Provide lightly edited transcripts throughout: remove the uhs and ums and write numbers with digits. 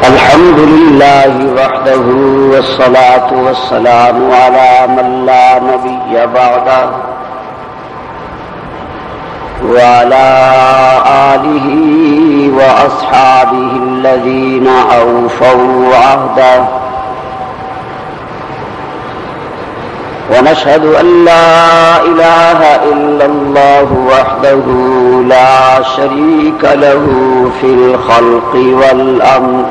الحمد لله وحده والصلاة والسلام على من لا نبي بعده وعلى آله وأصحابه الذين أوفوا عهده ونشهد أن لا إله إلا الله وحده لا شريك له في الخلق والأمر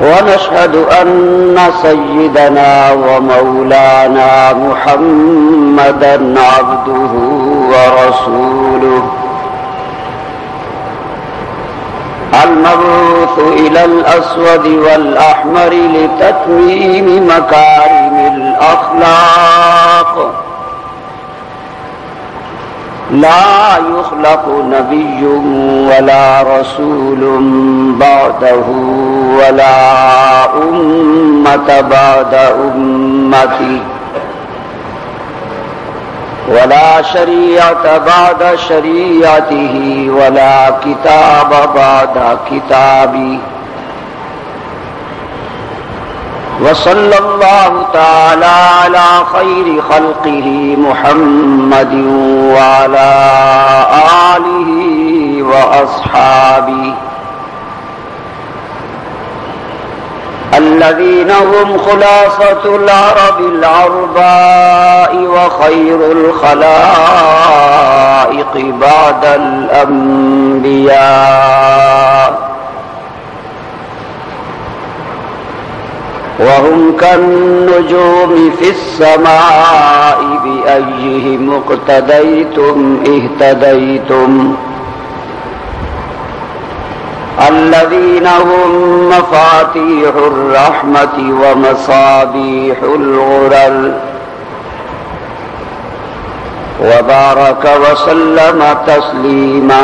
ونشهد أن سيدنا ومولانا محمدا عبده ورسوله المبعوث إلى الأسود والأحمر لتتميم مكارم الأخلاق لا يخلق نبي ولا رسول بعده ولا أمة بعد أمتي ولا شريعة بعد شريعته ولا كتاب بعد كتابي وصلى الله تعالى على خير خلقه محمد وعلى آله وأصحابه الذين هم خلاصة العرب العرباء وخير الخلائق بعد الأنبياء وهم كالنجوم في السماء بأيهم اقتديتم اهتديتم الذين هم مفاتيح الرحمة ومصابيح الغرر وبارك وسلم تسليما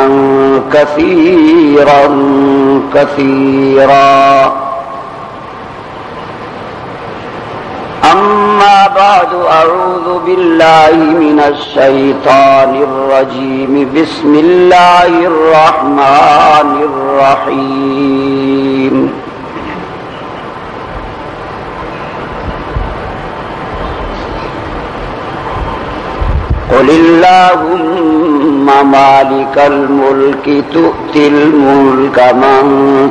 كثيرا كثيرا أما بعد أعوذ بالله من الشيطان الرجيم بسم الله الرحمن الرحيم قل اللهم مالك الملك تؤتي الملك من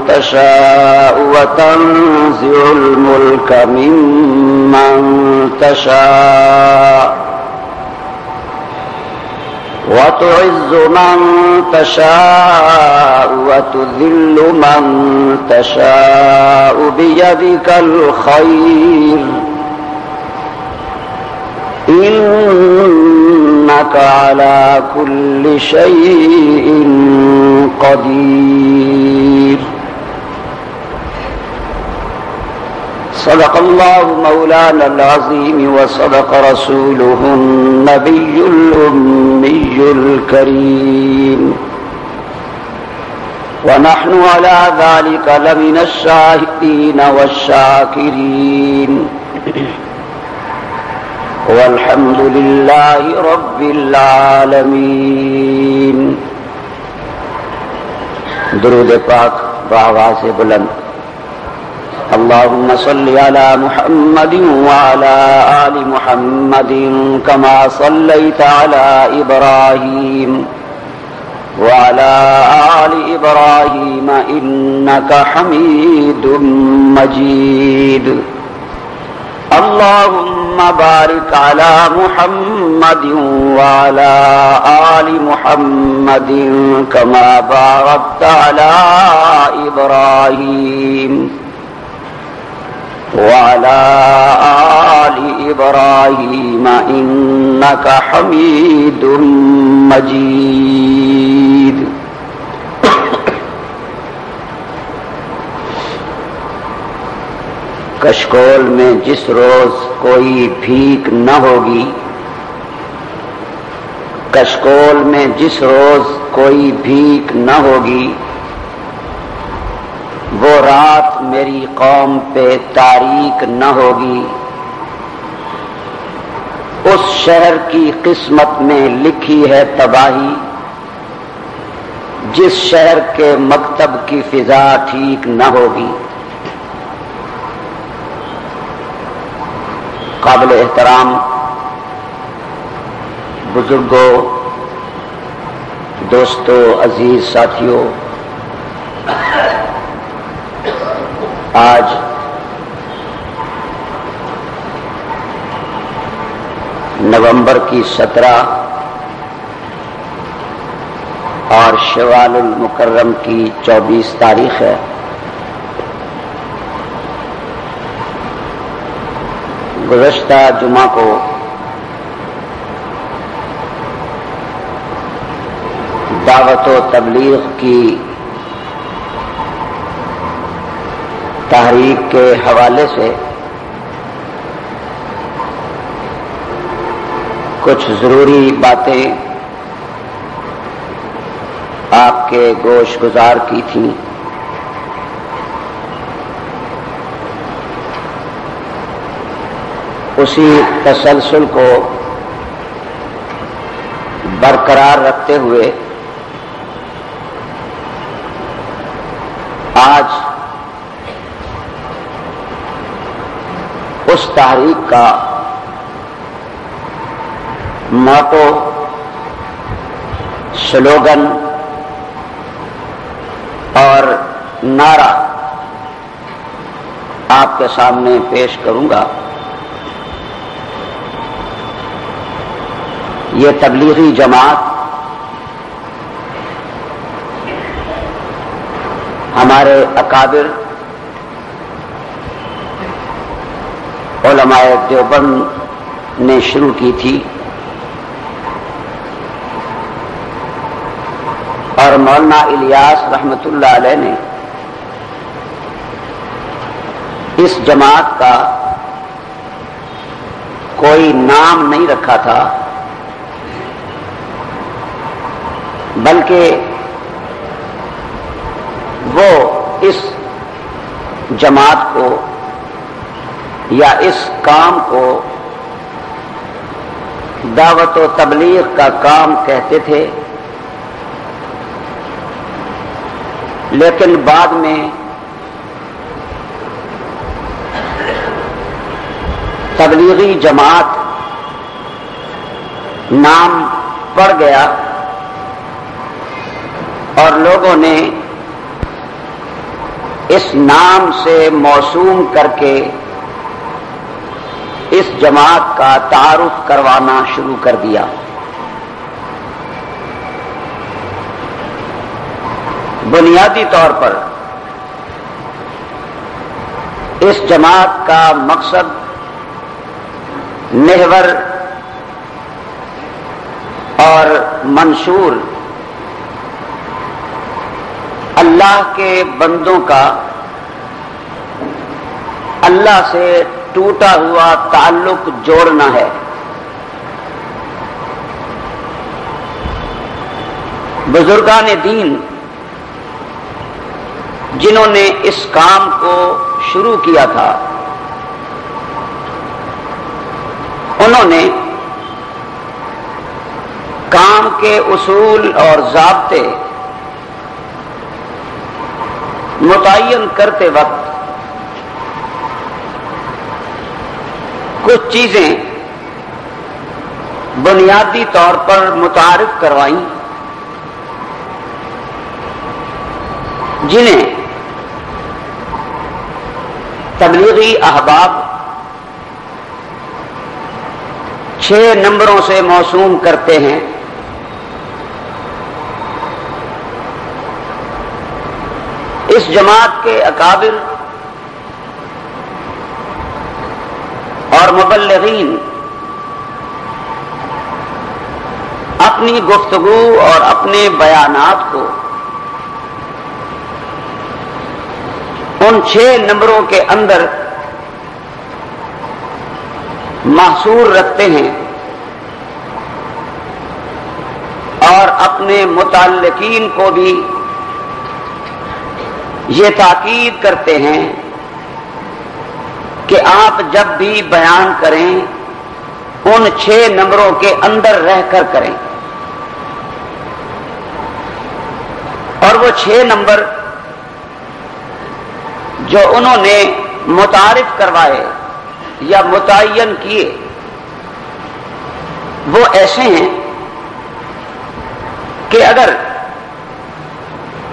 تشاء وتنزع الملك ممن تشاء وتعز من تشاء وتذل من تشاء بيدك الخير إنك على كل شيء قدير صدق الله مولانا العظيم وصدق رسوله النبي الأمي الكريم ونحن على ذلك لمن الشاهدين والشاكرين والحمد لله رب العالمين. درود پاک بآواز بلند. اللهم صل على محمد وعلى آل محمد كما صليت على إبراهيم وعلى آل إبراهيم إنك حميد مجيد. اللهم بارك على محمد وعلى آل محمد كما باركت على إبراهيم وعلى آل إبراهيم إنك حميد مجيد. کشکول میں جس روز کوئی بھیک نہ ہوگی، کشکول میں جس روز کوئی بھیک نہ ہوگی، وہ رات میری قوم پہ تاریک نہ ہوگی، اس شہر کی قسمت میں لکھی ہے تباہی جس شہر کے مکتب کی فضا ٹھیک نہ ہوگی۔ قابل احترام بزرگوں، دوستوں، عزیز ساتھیوں، آج نومبر کی 17 اور شوال المکرم کی 24 تاریخ ہے۔ گزشتہ جمعہ کو دعوت و تبلیغ کی تحریک کے حوالے سے کچھ ضروری باتیں آپ کے گوش گزار کی تھیں۔ اسی تسلسل کو برقرار رکھتے ہوئے آج اس تحریک کا موٹو، سلوگن اور نعرہ آپ کے سامنے پیش کروں گا۔ یہ تبلیغی جماعت ہمارے اکابر علماء دیوبند نے شروع کی تھی اور مولانا الیاس رحمت اللہ علیہ نے اس جماعت کا کوئی نام نہیں رکھا تھا، بلکہ وہ اس جماعت کو یا اس کام کو دعوت و تبلیغ کا کام کہتے تھے، لیکن بعد میں تبلیغی جماعت نام پڑ گیا اور لوگوں نے اس نام سے موسوم کر کے اس جماعت کا تعارف کروانا شروع کر دیا۔ بنیادی طور پر اس جماعت کا مقصد، محور اور منشور اللہ کے بندوں کا اللہ سے ٹوٹا ہوا تعلق جوڑنا ہے۔ بزرگان دین جنہوں نے اس کام کو شروع کیا تھا، انہوں نے کام کے اصول اور ضابطے متعین کرتے وقت کچھ چیزیں بنیادی طور پر متعارف کروائیں جنہیں تبلیغی احباب 6 نمبروں سے موسوم کرتے ہیں۔ اس جماعت کے اکابر اور مبلغین اپنی گفتگو اور اپنے بیانات کو ان 6 نمبروں کے اندر محصور رکھتے ہیں اور اپنے متعلقین کو بھی یہ تاکید کرتے ہیں کہ آپ جب بھی بیان کریں ان 6 نمبروں کے اندر رہ کر کریں. اور وہ 6 نمبر جو انہوں نے متعارف کروائے یا متعین کیے وہ ایسے ہیں کہ اگر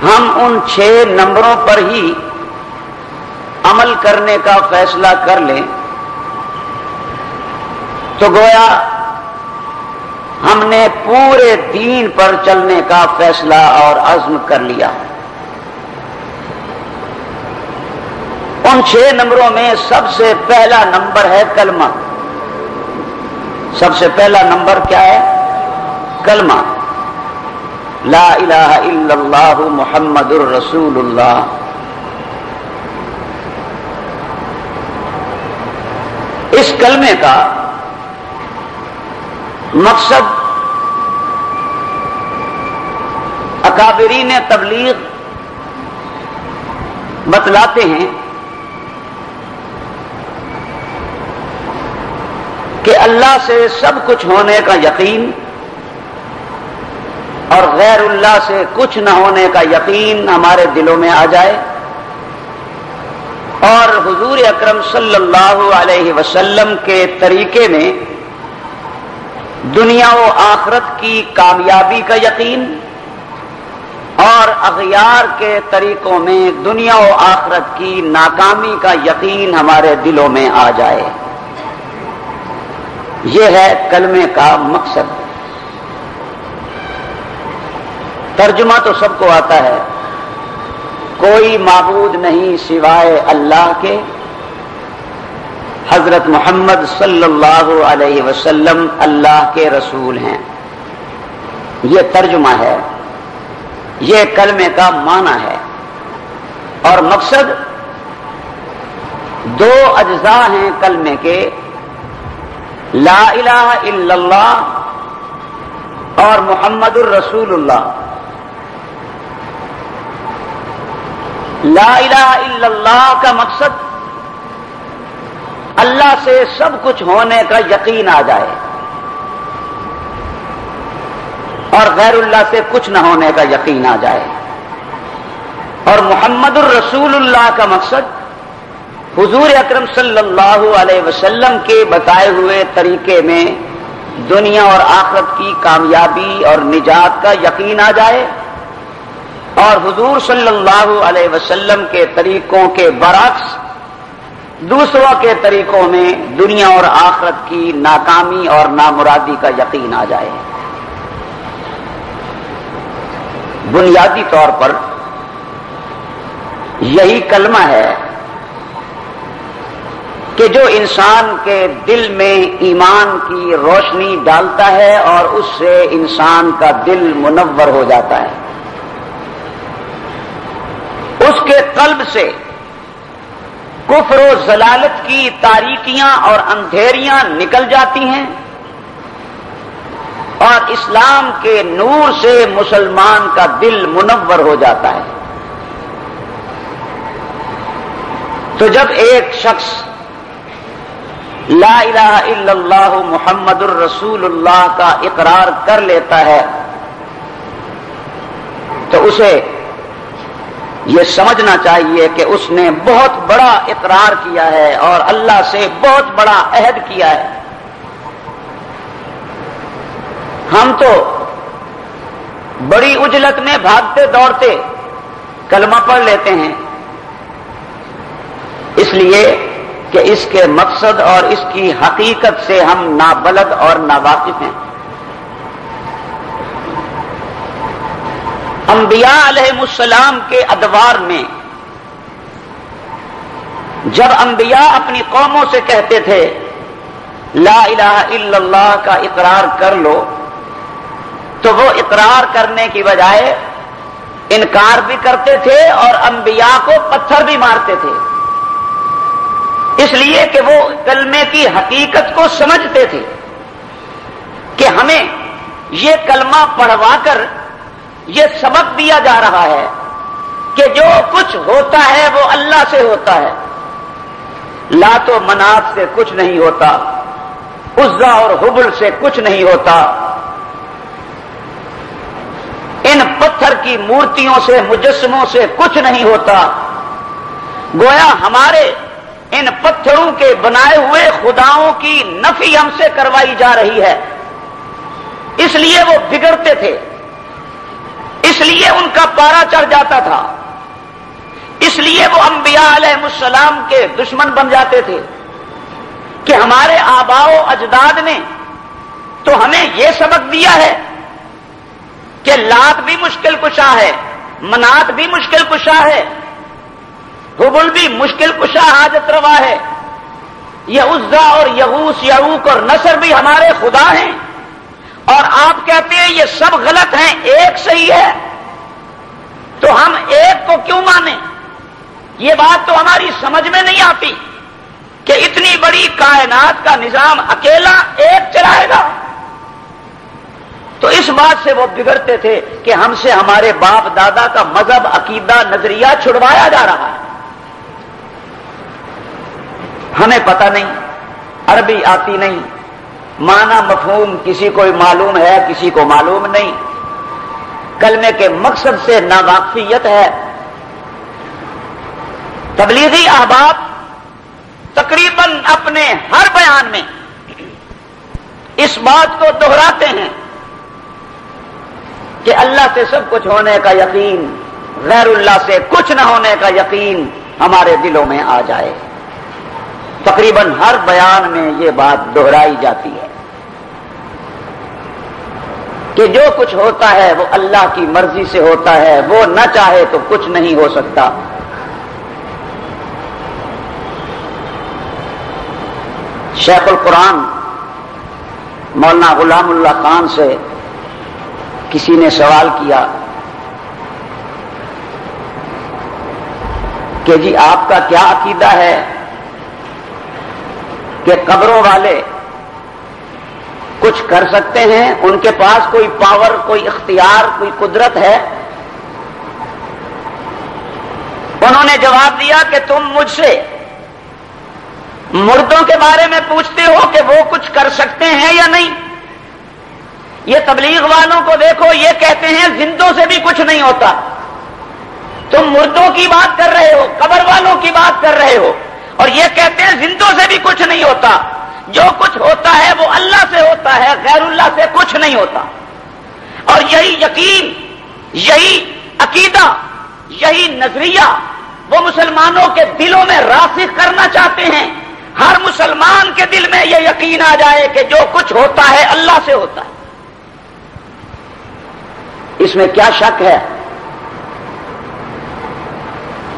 ہم ان 6 نمبروں پر ہی عمل کرنے کا فیصلہ کر لیں تو گویا ہم نے پورے دین پر چلنے کا فیصلہ اور عزم کر لیا. ان 6 نمبروں میں سب سے پہلا نمبر ہے کلمہ. سب سے پہلا نمبر کیا ہے؟ کلمہ. لا الہ الا اللہ محمد الرسول اللہ. اس کلمے کا مقصد اکابرین تبلیغ بتلاتے ہیں کہ اللہ سے سب کچھ ہونے کا یقین اور غیر اللہ سے کچھ نہ ہونے کا یقین ہمارے دلوں میں آ جائے اور حضور اکرم صلی اللہ علیہ وسلم کے طریقے میں دنیا و آخرت کی کامیابی کا یقین اور اغیار کے طریقوں میں دنیا و آخرت کی ناکامی کا یقین ہمارے دلوں میں آ جائے. یہ ہے کلمے کا مقصد. ترجمہ تو سب کو آتا ہے. کوئی معبود نہیں سوائے اللہ کے، حضرت محمد صلی اللہ علیہ وسلم اللہ کے رسول ہیں. یہ ترجمہ ہے، یہ کلمے کا معنی ہے. اور مقصد 2 اجزاء ہیں کلمے کے، لا الہ الا اللہ اور محمد الرسول اللہ. لا الہ الا اللہ کا مقصد اللہ سے سب کچھ ہونے کا یقین آ جائے اور غیر اللہ سے کچھ نہ ہونے کا یقین آ جائے. اور محمد الرسول اللہ کا مقصد حضور اکرم صلی اللہ علیہ وسلم کے بتائے ہوئے طریقے میں دنیا اور آخرت کی کامیابی اور نجات کا یقین آ جائے اور حضور صلی اللہ علیہ وسلم کے طریقوں کے برعکس دوسروں کے طریقوں میں دنیا اور آخرت کی ناکامی اور نامرادی کا یقین آ جائے. بنیادی طور پر یہی کلمہ ہے کہ جو انسان کے دل میں ایمان کی روشنی ڈالتا ہے اور اس سے انسان کا دل منور ہو جاتا ہے. اس کے قلب سے کفر و ضلالت کی تاریکیاں اور اندھیریاں نکل جاتی ہیں اور اسلام کے نور سے مسلمان کا دل منور ہو جاتا ہے. تو جب ایک شخص لا الہ الا اللہ محمد الرسول اللہ کا اقرار کر لیتا ہے تو اسے یہ سمجھنا چاہیے کہ اس نے بہت بڑا اقرار کیا ہے اور اللہ سے بہت بڑا عہد کیا ہے. ہم تو بڑی عجلت میں بھاگتے دوڑتے کلمہ پڑھ لیتے ہیں اس لیے کہ اس کے مقصد اور اس کی حقیقت سے ہم نابلد اور ناواقف ہیں. انبیاء علیہ السلام کے ادوار میں جب انبیاء اپنی قوموں سے کہتے تھے لا الہ الا اللہ کا اقرار کر لو تو وہ اقرار کرنے کی بجائے انکار بھی کرتے تھے اور انبیاء کو پتھر بھی مارتے تھے، اس لیے کہ وہ کلمے کی حقیقت کو سمجھتے تھے کہ ہمیں یہ کلمہ پڑھوا کر یہ سبق دیا جا رہا ہے کہ جو کچھ ہوتا ہے وہ اللہ سے ہوتا ہے. لات و منات سے کچھ نہیں ہوتا، عزا اور حبل سے کچھ نہیں ہوتا، ان پتھر کی مورتیوں سے مجسموں سے کچھ نہیں ہوتا۔ گویا ہمارے ان پتھروں کے بنائے ہوئے خداؤں کی نفی ہم سے کروائی جا رہی ہے، اس لیے وہ بگڑتے تھے، اس لیے ان کا پارا چڑھ جاتا تھا، اس لیے وہ انبیاء علیہ السلام کے دشمن بن جاتے تھے کہ ہمارے آباء و اجداد نے تو ہمیں یہ سبق دیا ہے کہ لات بھی مشکل کشا ہے، منات بھی مشکل کشا ہے، حبل بھی مشکل کشا حاجت روا ہے، یہ عزا اور یغوث یعوق اور نصر بھی ہمارے خدا ہیں، اور آپ کہتے ہیں یہ سب غلط ہیں، ایک صحیح ہے، تو ہم ایک کو کیوں مانیں؟ یہ بات تو ہماری سمجھ میں نہیں آتی کہ اتنی بڑی کائنات کا نظام اکیلا ایک چلائے گا۔ تو اس بات سے وہ بگڑتے تھے کہ ہم سے ہمارے باپ دادا کا مذہب، عقیدہ، نظریہ چھڑوایا جا رہا ہے، ہمیں پتہ نہیں، عربی آتی نہیں، معنی مفہوم کسی کو معلوم ہے کسی کو معلوم نہیں، کلمے کے مقصد سے ناواقفیت ہے۔ تبلیغی احباب تقریباً اپنے ہر بیان میں اس بات کو دہراتے ہیں کہ اللہ سے سب کچھ ہونے کا یقین، غیر اللہ سے کچھ نہ ہونے کا یقین ہمارے دلوں میں آ جائے۔ تقریباً ہر بیان میں یہ بات دہرائی جاتی ہے کہ جو کچھ ہوتا ہے وہ اللہ کی مرضی سے ہوتا ہے، وہ نہ چاہے تو کچھ نہیں ہو سکتا۔ شیخ القرآن مولانا غلام اللہ خان سے کسی نے سوال کیا کہ جی آپ کا کیا عقیدہ ہے کہ قبروں والے کچھ کر سکتے ہیں، ان کے پاس کوئی پاور، کوئی اختیار، کوئی قدرت ہے؟ انہوں نے جواب دیا کہ تم مجھ سے مردوں کے بارے میں پوچھتے ہو کہ وہ کچھ کر سکتے ہیں یا نہیں؟ یہ تبلیغ والوں کو دیکھو، یہ کہتے ہیں زندوں سے بھی کچھ نہیں ہوتا، تم مردوں کی بات کر رہے ہو، قبر والوں کی بات کر رہے ہو، اور یہ کہتے ہیں زندوں سے بھی کچھ نہیں ہوتا، جو کچھ ہوتا ہے وہ اللہ سے ہوتا ہے، غیر اللہ سے کچھ نہیں ہوتا۔ اور یہی یقین، یہی عقیدہ، یہی نظریہ وہ مسلمانوں کے دلوں میں راسخ کرنا چاہتے ہیں۔ ہر مسلمان کے دل میں یہ یقین آ جائے کہ جو کچھ ہوتا ہے اللہ سے ہوتا ہے۔ اس میں کیا شک ہے؟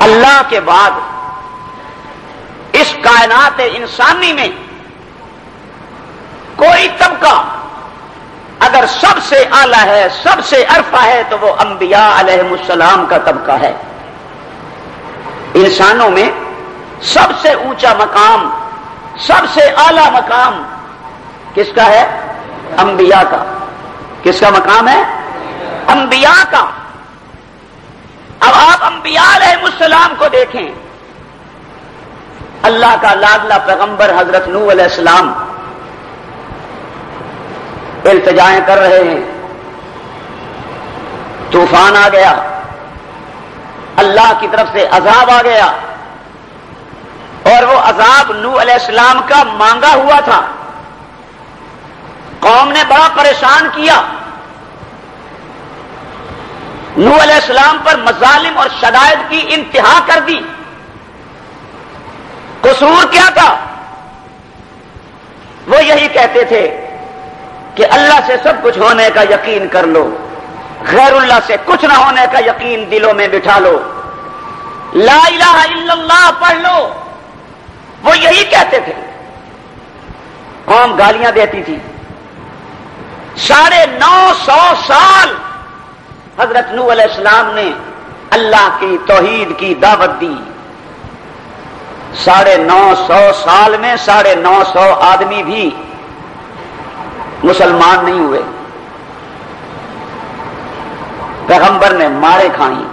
اللہ کے بعد اس کائنات انسانی میں کوئی طبقہ اگر سب سے اعلیٰ ہے، سب سے عرفہ ہے، تو وہ انبیاء علیہ السلام کا طبقہ ہے۔ انسانوں میں سب سے اونچا مقام، سب سے اعلیٰ مقام کس کا ہے؟ انبیاء کا۔ کس کا مقام ہے؟ انبیاء کا۔ اب آپ انبیاء علیہ السلام کو دیکھیں، اللہ کا لاڈلا پیغمبر حضرت نوح علیہ السلام التجائیں کر رہے ہیں، طوفان آ گیا، اللہ کی طرف سے عذاب آ گیا، اور وہ عذاب نوح علیہ السلام کا مانگا ہوا تھا۔ قوم نے بڑا پریشان کیا، نوح علیہ السلام پر مظالم اور شدائد کی انتہا کر دی۔ قصور کیا تھا؟ وہ یہی کہتے تھے کہ اللہ سے سب کچھ ہونے کا یقین کر لو، غیر اللہ سے کچھ نہ ہونے کا یقین دلوں میں بٹھا لو، لا الہ الا اللہ پڑھ لو۔ وہ یہی کہتے تھے، قوم گالیاں دیتی تھی۔ 950 سال حضرت نوح علیہ السلام نے اللہ کی توحید کی دعوت دی۔ 950 سال میں 950 آدمی بھی مسلمان نہیں ہوئے۔ پیغمبر نے مارے کھائیں،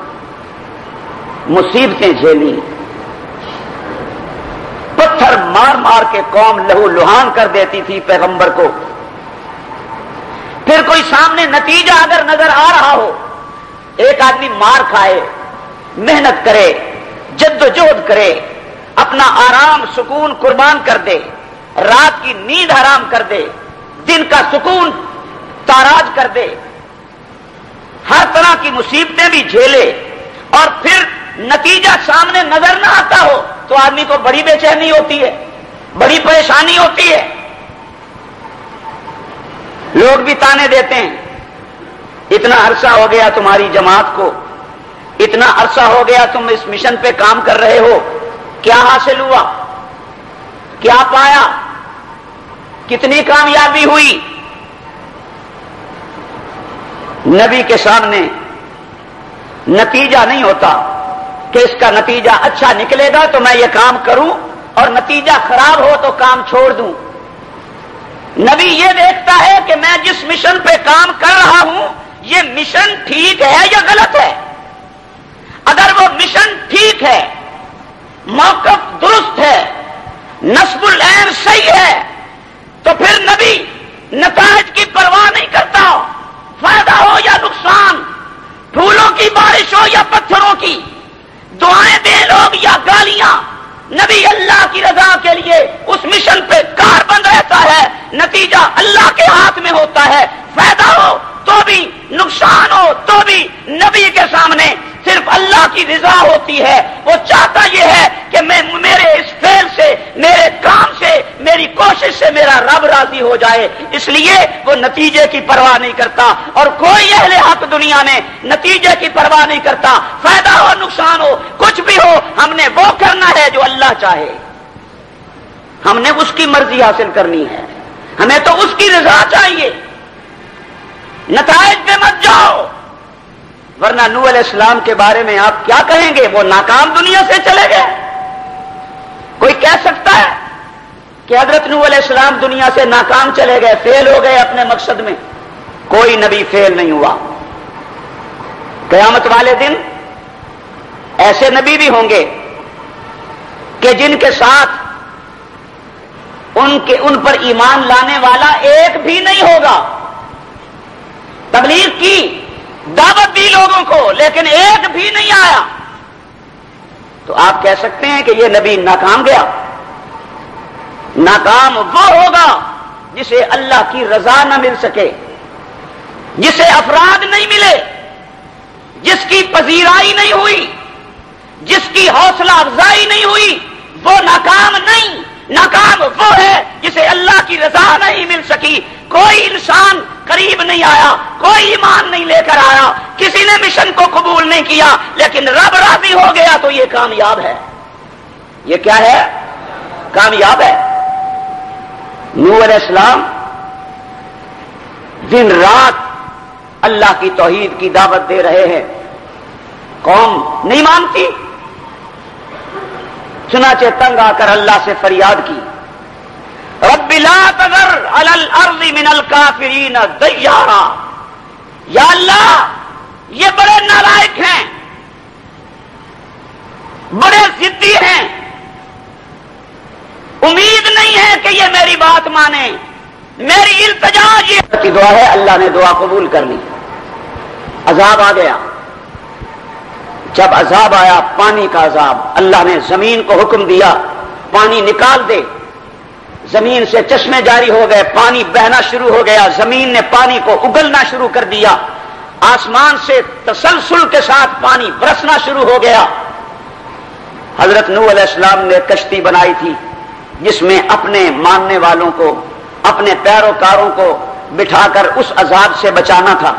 مصیبتیں جھیلی، پتھر مار مار کے قوم لہو لہان کر دیتی تھی پیغمبر کو. پھر کوئی سامنے نتیجہ اگر نظر آ رہا ہو، ایک آدمی مار کھائے، محنت کرے، جد و جہد کرے، اپنا آرام سکون قربان کر دے، رات کی نیند حرام کر دے، دن کا سکون تاراج کر دے، ہر طرح کی مصیبتیں بھی جھیلے، اور پھر نتیجہ سامنے نظر نہ آتا ہو تو آدمی کو بڑی بے چینی ہوتی ہے، بڑی پریشانی ہوتی ہے. لوگ بھی تانے دیتے ہیں، اتنا عرصہ ہو گیا تمہاری جماعت کو، اتنا عرصہ ہو گیا تم اس مشن پہ کام کر رہے ہو، کیا حاصل ہوا، کیا پایا، کتنی کامیابی ہوئی؟ نبی کے سامنے نتیجہ نہیں ہوتا کہ اس کا نتیجہ اچھا نکلے گا تو میں یہ کام کروں، اور نتیجہ خراب ہو تو کام چھوڑ دوں. نبی یہ دیکھتا ہے کہ میں جس مشن پہ کام کر رہا ہوں یہ مشن ٹھیک ہے یا غلط ہے. اگر وہ مشن ٹھیک ہے، موقف درست ہے، نصب العین صحیح ہے، تو پھر نبی نتائج کی پرواہ نہیں کرتا، فائدہ ہو یا نقصان، پھولوں کی بارش ہو یا پتھروں کی، دعائیں دیں لوگ یا گالیاں، نبی اللہ کی رضا کے لیے اس مشن پہ کاربند رہتا ہے. نتیجہ اللہ کے ہاتھ میں ہوتا ہے، فائدہ ہو تو بھی، نقصان ہو تو بھی نبی کے سامنے صرف اللہ کی رضا ہوتی ہے. وہ چاہتا یہ ہے کہ میں میرے اس فعل سے، میرے کام سے، میری کوشش سے میرا رب راضی ہو جائے. اس لیے وہ نتیجے کی پرواہ نہیں کرتا، اور کوئی اہل حق دنیا میں نتیجے کی پرواہ نہیں کرتا. فائدہ ہو نقصان ہو کچھ بھی ہو، ہم نے وہ کرنا ہے جو اللہ چاہے، ہم نے اس کی مرضی حاصل کرنی ہے، ہمیں تو اس کی رضا چاہیے. نتائج پہ مت جاؤ، ورنہ نوح علیہ السلام کے بارے میں آپ کیا کہیں گے؟ وہ ناکام دنیا سے چلے گئے. کوئی کہہ سکتا ہے کہ حضرت نوح علیہ السلام دنیا سے ناکام چلے گئے، فیل ہو گئے اپنے مقصد میں؟ کوئی نبی فیل نہیں ہوا. قیامت والے دن ایسے نبی بھی ہوں گے کہ جن کے ساتھ ان پر ایمان لانے والا ایک بھی نہیں ہوگا. تبلیغ کی، دعوت دی لوگوں کو، لیکن ایک بھی نہیں آیا. تو آپ کہہ سکتے ہیں کہ یہ نبی ناکام گیا؟ ناکام وہ ہوگا جسے اللہ کی رضا نہ مل سکے، جسے افراد نہیں ملے، جس کی پذیرائی نہیں ہوئی، جس کی حوصلہ افزائی نہیں ہوئی، وہ ناکام نہیں. ناکام وہ ہے جسے اللہ کی رضا نہیں مل سکی. کوئی انسان قریب نہیں آیا، کوئی ایمان نہیں لے کر آیا، کسی نے مشن کو قبول نہیں کیا، لیکن رب راضی ہو گیا تو یہ کامیاب ہے. یہ کیا ہے؟ کامیاب ہے. نوح علیہ السلام دن رات اللہ کی توحید کی دعوت دے رہے ہیں، قوم نہیں مانتی. چنانچہ تنگ آ کر اللہ سے فریاد کی، رب لا تذر علی الارض من الکافرین دیارا. یا اللہ یہ بڑے نالائق ہیں، بڑے ضدی ہیں، امید نہیں ہے کہ یہ میری بات مانے. میری التجا یہ کی دعا ہے، اللہ نے دعا قبول کر لی. عذاب آ گیا. جب عذاب آیا، پانی کا عذاب، اللہ نے زمین کو حکم دیا پانی نکال دے. زمین سے چشمے جاری ہو گئے، پانی بہنا شروع ہو گیا، زمین نے پانی کو اگلنا شروع کر دیا، آسمان سے تسلسل کے ساتھ پانی برسنا شروع ہو گیا. حضرت نوح علیہ السلام نے کشتی بنائی تھی جس میں اپنے ماننے والوں کو، اپنے پیروکاروں کو بٹھا کر اس عذاب سے بچانا تھا.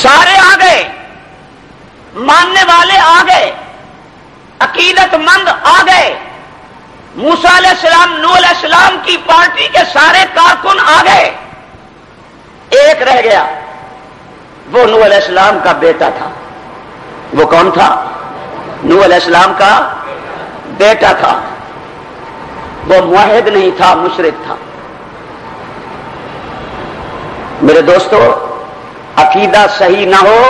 سارے آ گئے، ماننے والے آ گئے، عقیدت مند آ گئے. موسیٰ علیہ السلام، نوح علیہ السلام کی پارٹی کے سارے کارکن آ گئے. ایک رہ گیا، وہ نوح علیہ السلام کا بیٹا تھا. وہ کون تھا؟ نوح علیہ السلام کا بیٹا تھا. وہ موحد نہیں تھا، مشرک تھا. میرے دوستو، عقیدہ صحیح نہ ہو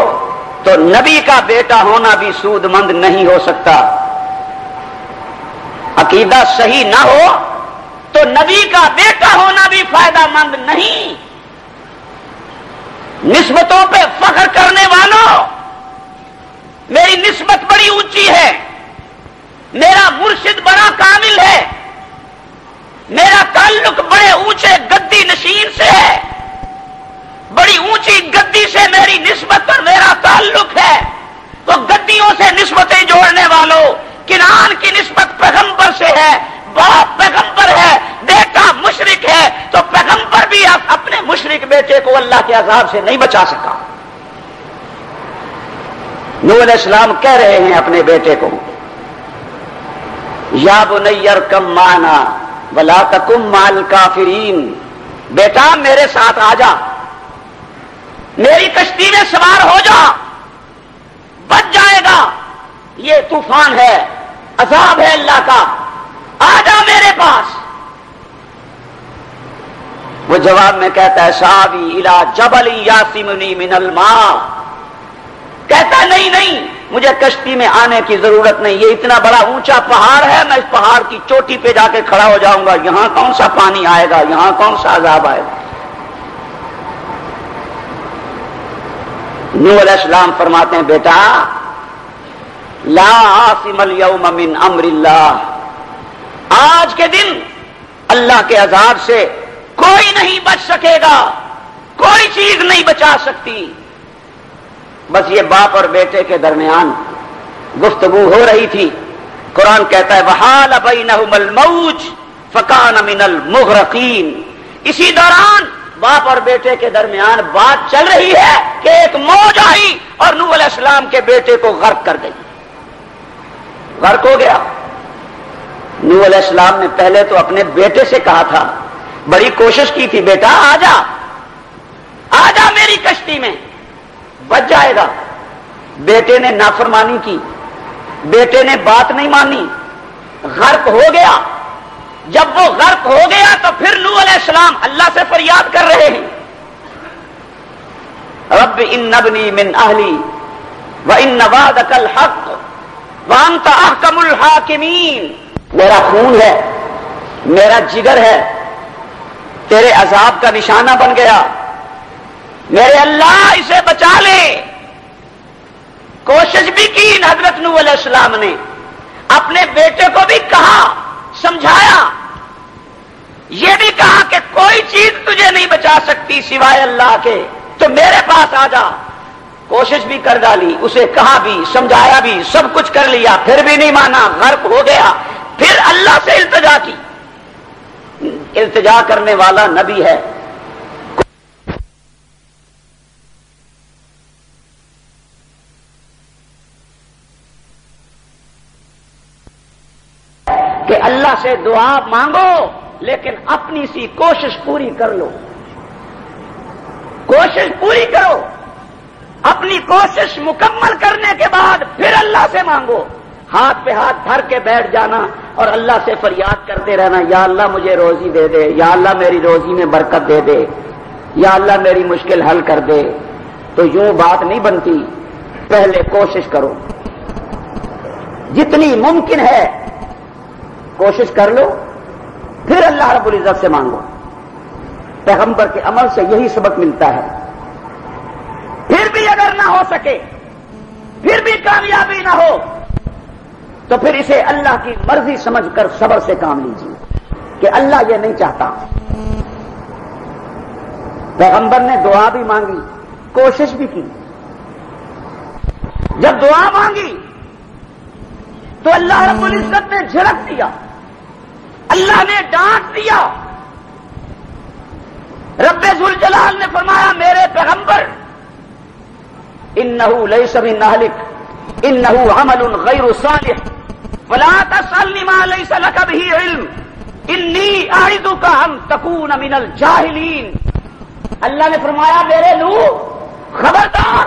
تو نبی کا بیٹا ہونا بھی سود مند نہیں ہو سکتا. عقیدہ صحیح نہ ہو تو نبی کا بیٹا ہونا بھی فائدہ مند نہیں. نسبتوں پہ فخر کرنے والوں، میری نسبت بڑی اونچی ہے، میرا مرشد بڑا کامل ہے، میرا تعلق بڑے اونچے گدی نشین سے ہے، بڑی اونچی گدی سے میری نسبت اور میرا تعلق ہے. تو گدیوں سے نسبتیں جوڑنے والوں، کنعان کی نسبت پیغمبر سے ہے، باپ پیغمبر ہے، بیٹا مشرک ہے، تو پیغمبر بھی اپنے مشرک بیٹے کو اللہ کے عذاب سے نہیں بچا سکا. نوح علیہ السلام کہہ رہے ہیں اپنے بیٹے کو، یا بنی ارکب معنا ولا تکن مع الکافرین، بیٹا میرے ساتھ آ جا، میری کشتی میں سوار ہو جا، بچ جائے گا. یہ طوفان ہے، عذاب ہے اللہ کا، آ جا میرے پاس. وہ جواب میں کہتا ہے ساوی الی جبل یعصمنی من الماء، کہتا ہے نہیں مجھے کشتی میں آنے کی ضرورت نہیں، یہ اتنا بڑا اونچا پہاڑ ہے، میں اس پہاڑ کی چوٹی پہ جا کے کھڑا ہو جاؤں گا، یہاں کون سا پانی آئے گا، یہاں کون سا عذاب آئے گا. نوح علیہ السلام فرماتے ہیں بیٹا لا عاصم اليوم من امر اللہ، آج کے دن اللہ کے عذاب سے کوئی نہیں بچ سکے گا، کوئی چیز نہیں بچا سکتی. بس یہ باپ اور بیٹے کے درمیان گفتگو ہو رہی تھی. قرآن کہتا ہے وحال بینہم الموج فکان من المغرقین، اسی دوران باپ اور بیٹے کے درمیان بات چل رہی ہے کہ ایک موج آئی اور نوح علیہ السلام کے بیٹے کو غرق کر گئی، غرق ہو گیا. نوح علیہ السلام نے پہلے تو اپنے بیٹے سے کہا تھا، بڑی کوشش کی تھی، بیٹا آ جا میری کشتی میں، بچ جائے گا. بیٹے نے نافرمانی کی، بیٹے نے بات نہیں مانی، غرق ہو گیا. جب وہ غرق ہو گیا تو پھر نوح علیہ السلام اللہ سے فریاد کر رہے ہیں رب ان ابنی من اہلی وان وعدک الحق وانت احکم الحاکمین، میرا خون ہے، میرا جگر ہے، تیرے عذاب کا نشانہ بن گیا، میرے اللہ اسے بچا لے. کوشش بھی کی حضرت نوح علیہ السلام نے، اپنے بیٹے کو بھی کہا، سمجھایا، یہ بھی کہا کہ کوئی چیز تجھے نہیں بچا سکتی سوائے اللہ کے، تو میرے پاس آ جا. کوشش بھی کر ڈالی، اسے کہا بھی، سمجھایا بھی، سب کچھ کر لیا، پھر بھی نہیں مانا، غرق ہو گیا. پھر اللہ سے التجا کی. التجا کرنے والا نبی ہے. کہ اللہ سے دعا مانگو لیکن اپنی سی کوشش پوری کر لو، کوشش پوری کرو، اپنی کوشش مکمل کرنے کے بعد پھر اللہ سے مانگو. ہاتھ پہ ہاتھ دھر کے بیٹھ جانا اور اللہ سے فریاد کرتے رہنا، یا اللہ مجھے روزی دے دے، یا اللہ میری روزی میں برکت دے دے، یا اللہ میری مشکل حل کر دے. تو یوں بات نہیں بنتی، پہلے کوشش کرو، جتنی ممکن ہے کوشش کر لو، پھر اللہ رب العزت سے مانگو. پیغمبر کے عمل سے یہی سبق ملتا ہے. پھر بھی اگر نہ ہو سکے، پھر بھی کامیابی نہ ہو، تو پھر اسے اللہ کی مرضی سمجھ کر صبر سے کام لیجیے کہ اللہ یہ نہیں چاہتا. پیغمبر نے دعا بھی مانگی، کوشش بھی کی. جب دعا مانگی تو اللہ رب العزت نے جھڑک دیا، اللہ نے ڈانٹ دیا. رب ذوالجلال نے فرمایا میرے پیغمبر انہو لیس من اہلک انہو عمل غیر صالح فلا تسألنی ما لیس لک بہ علم انی اعظک ان تکون من الجاہلین. اللہ نے فرمایا میرے نوح خبردار،